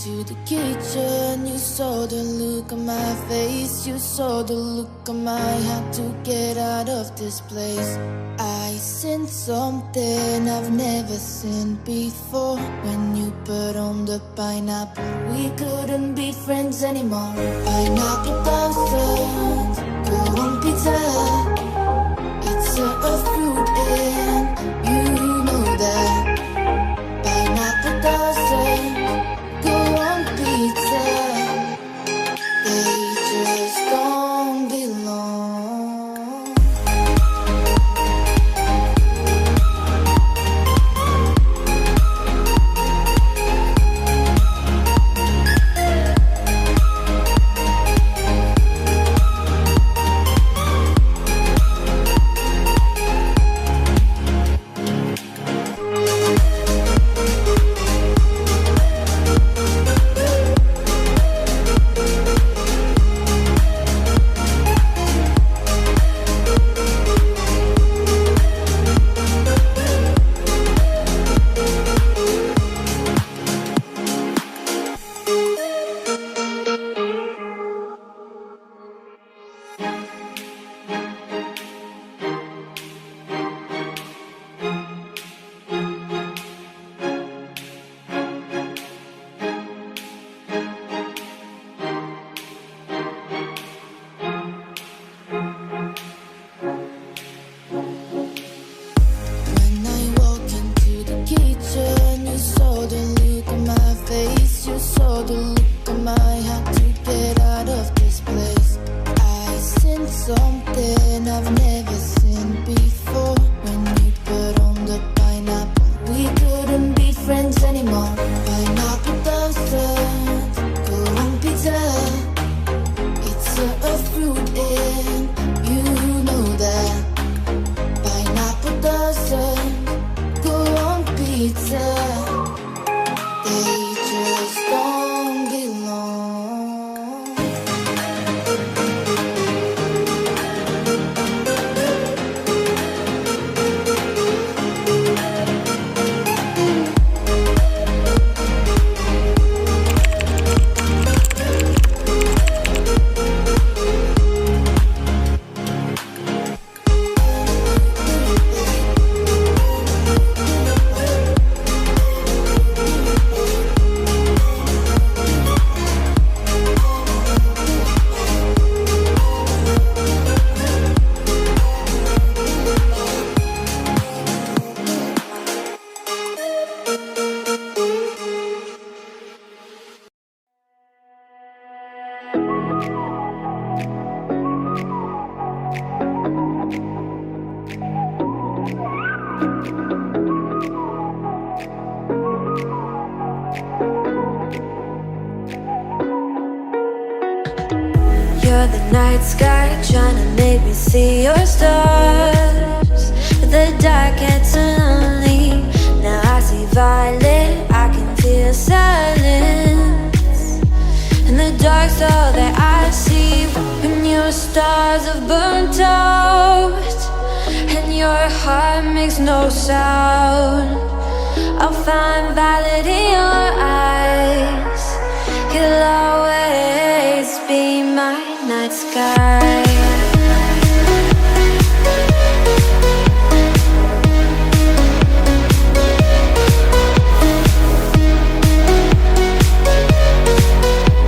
into the kitchen, you saw the look on my face. You saw the look on my heart to get out of this place. I seen something I've never seen before. When you put on the pineapple, we couldn't be friends anymore. Pineapple doesn't go on pizza. It's a fruit and you know that. Pineapple doesn't go on pizza. They just don't belong. You're the night sky, trying to make me see your stars. But the dark gets so lonely. Now I see violet, I can feel silence. And the dark's all that I see. When your stars have burnt out and your heart makes no sound, I'll find violet in your eyes. You'll always be my night sky.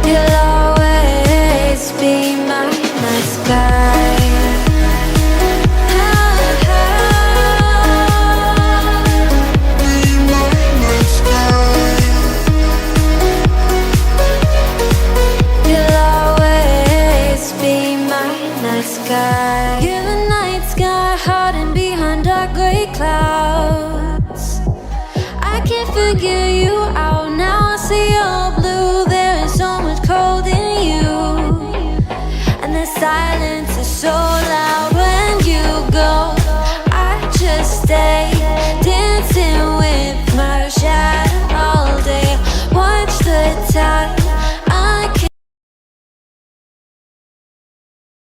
You'll always be my night sky. You're the night sky, hiding behind dark gray clouds. I can't figure you out.